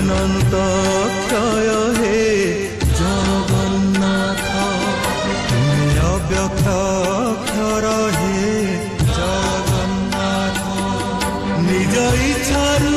অনন্ত ক্ষয় হে জগন্নাথ তুমি অব্যক্ত অক্ষর হে জগন্নাথ নিজ ইচ্ছারু